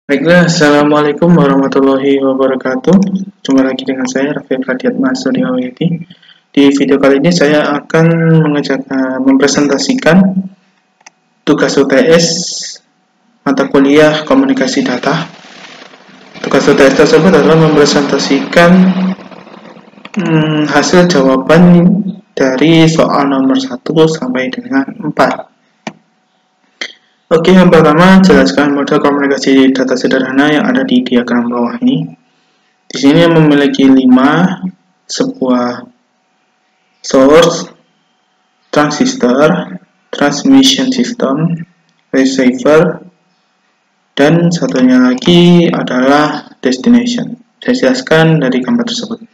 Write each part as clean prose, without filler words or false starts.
Baiklah, Assalamualaikum warahmatullahi wabarakatuh. Jumpa lagi dengan saya, Raffi Pradiatma Suryawati. Di video kali ini saya akan mempresentasikan tugas UTS mata kuliah komunikasi data. Tugas UTS tersebut adalah mempresentasikan hasil jawaban dari soal nomor 1 sampai dengan 4. Oke, yang pertama, jelaskan model komunikasi data sederhana yang ada di diagram bawah ini. Di sini memiliki 5 sebuah source, transistor, transmission system, receiver, dan satunya lagi adalah destination. Saya jelaskan dari gambar tersebut.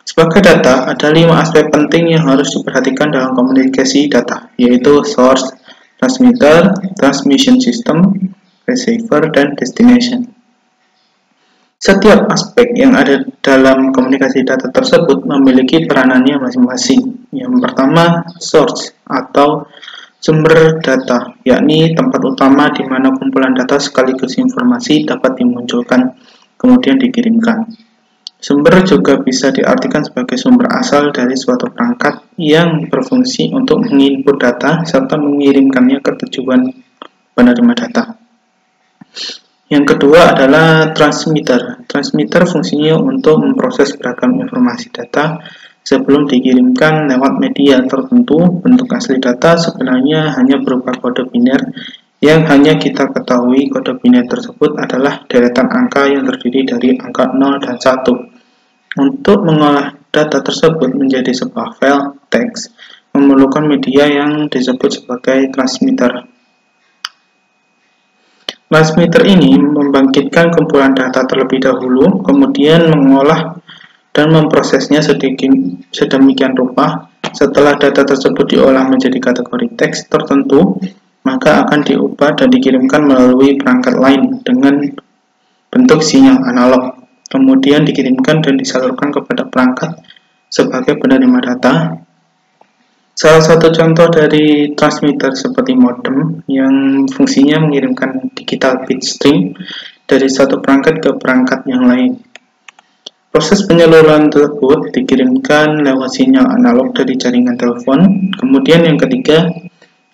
Sebagai data, ada 5 aspek penting yang harus diperhatikan dalam komunikasi data, yaitu source, transmitter, transmission system, receiver, dan destination. Setiap aspek yang ada dalam komunikasi data tersebut memiliki peranannya masing-masing. Yang pertama, source atau sumber data, yakni tempat utama di mana kumpulan data sekaligus informasi dapat dimunculkan, kemudian dikirimkan. Sumber juga bisa diartikan sebagai sumber asal dari suatu perangkat yang berfungsi untuk menginput data serta mengirimkannya ke tujuan penerima data. Yang kedua adalah transmitter. Transmitter fungsinya untuk memproses beragam informasi data sebelum dikirimkan lewat media tertentu. Bentuk asli data sebenarnya hanya berupa kode biner yang hanya kita ketahui kode biner tersebut adalah deretan angka yang terdiri dari angka 0 dan 1. Untuk mengolah data tersebut menjadi sebuah file teks, memerlukan media yang disebut sebagai transmitter. Transmitter ini membangkitkan kumpulan data terlebih dahulu, kemudian mengolah dan memprosesnya sedemikian rupa. Setelah data tersebut diolah menjadi kategori teks tertentu, maka akan diubah dan dikirimkan melalui perangkat lain dengan bentuk sinyal analog. Kemudian dikirimkan dan disalurkan kepada perangkat sebagai penerima data. Salah satu contoh dari transmitter seperti modem yang fungsinya mengirimkan digital bit stream dari satu perangkat ke perangkat yang lain. Proses penyaluran tersebut dikirimkan lewat sinyal analog dari jaringan telepon. Kemudian yang ketiga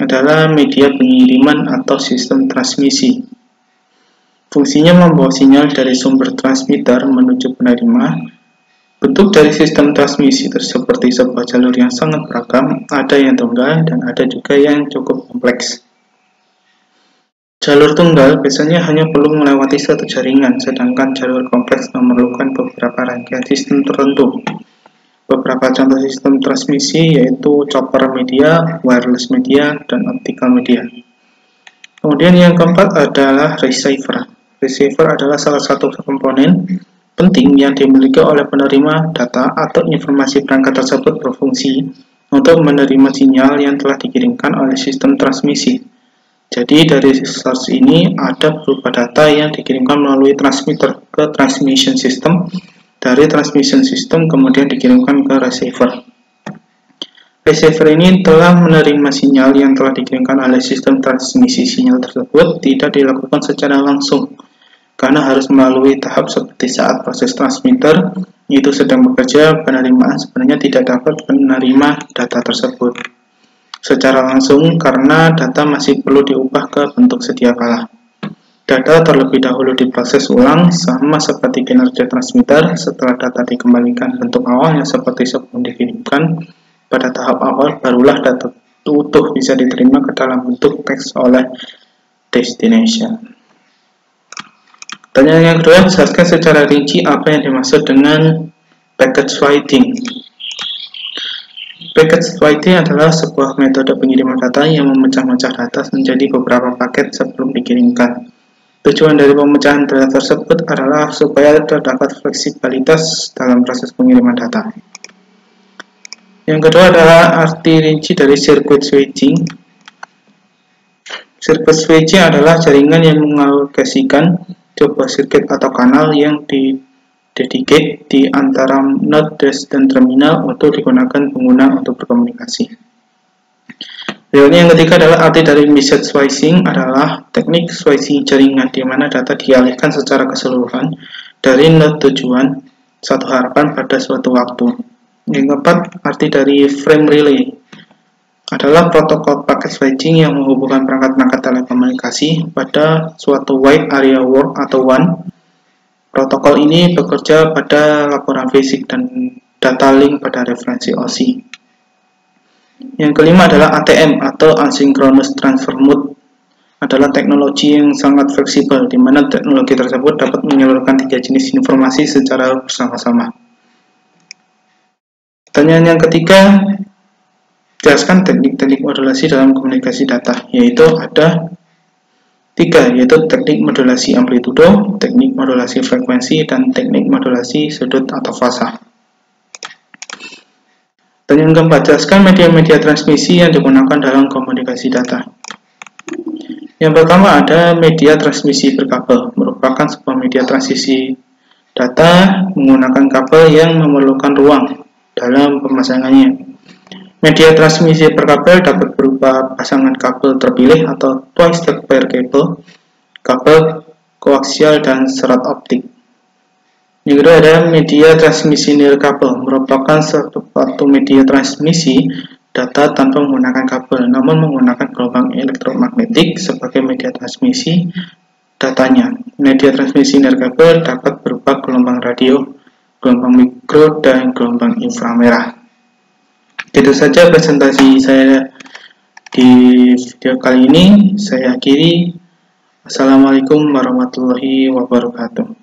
adalah media pengiriman atau sistem transmisi. Fungsinya membawa sinyal dari sumber transmitter menuju penerima. Bentuk dari sistem transmisi seperti sebuah jalur yang sangat beragam, ada yang tunggal dan ada juga yang cukup kompleks. Jalur tunggal biasanya hanya perlu melewati satu jaringan, sedangkan jalur kompleks memerlukan beberapa rangkaian sistem tertentu. Beberapa contoh sistem transmisi yaitu chopper media, wireless media, dan optical media. Kemudian yang keempat adalah receiver. Receiver adalah salah satu komponen penting yang dimiliki oleh penerima data atau informasi perangkat tersebut berfungsi untuk menerima sinyal yang telah dikirimkan oleh sistem transmisi. Jadi dari source ini ada berupa data yang dikirimkan melalui transmitter ke transmission system, dari transmission system kemudian dikirimkan ke receiver. Receiver ini telah menerima sinyal yang telah dikirimkan oleh sistem transmisi. Sinyal tersebut tidak dilakukan secara langsung, karena harus melalui tahap seperti saat proses transmitter itu sedang bekerja, penerimaan sebenarnya tidak dapat menerima data tersebut secara langsung karena data masih perlu diubah ke bentuk sedia kala. Data terlebih dahulu diproses ulang sama seperti kinerja transmitter. Setelah data dikembalikan bentuk awalnya seperti sebelum dikirimkan, pada tahap awal barulah data utuh bisa diterima ke dalam bentuk teks oleh destination. Pertanyaan yang kedua, jelaskan secara rinci apa yang dimaksud dengan packet switching. Packet switching adalah sebuah metode pengiriman data yang memecah-mecah data menjadi beberapa paket sebelum dikirimkan. Tujuan dari pemecahan data tersebut adalah supaya terdapat fleksibilitas dalam proses pengiriman data. Yang kedua adalah arti rinci dari circuit switching. Circuit switching adalah jaringan yang mengalokasikan sebuah sirkuit atau kanal yang dedicate di antara node dan terminal untuk digunakan pengguna untuk berkomunikasi. Berikutnya yang ketiga adalah arti dari message switching adalah teknik switching jaringan di mana data dialihkan secara keseluruhan dari node tujuan satu harapan pada suatu waktu. Yang keempat, arti dari frame relay adalah protokol packet switching yang menghubungkan perangkat-perangkat telekomunikasi pada suatu wide area world atau WAN. Protokol ini bekerja pada laporan fisik dan data link pada referensi OSI. Yang kelima adalah ATM atau Asynchronous Transfer Mode adalah teknologi yang sangat fleksibel di mana teknologi tersebut dapat menyalurkan 3 jenis informasi secara bersama-sama. Pertanyaan yang ketiga, jelaskan teknik-teknik modulasi dalam komunikasi data, yaitu ada 3, yaitu teknik modulasi amplitudo, teknik modulasi frekuensi, dan teknik modulasi sudut atau fasa. Pertanyaan keempat, jelaskan media-media transmisi yang digunakan dalam komunikasi data. Yang pertama ada media transmisi berkabel, merupakan sebuah media transisi data menggunakan kabel yang memerlukan ruang dalam pemasangannya. Media transmisi berkabel dapat berupa pasangan kabel terpilih atau twisted pair cable, kabel koaksial, dan serat optik. Yang kedua ada media transmisi nirkabel, merupakan suatu media transmisi data tanpa menggunakan kabel, namun menggunakan gelombang elektromagnetik sebagai media transmisi datanya. Media transmisi nirkabel dapat berupa gelombang radio, gelombang mikro, dan gelombang inframerah. Itu saja presentasi saya di video kali ini. Saya akhiri. Assalamualaikum warahmatullahi wabarakatuh.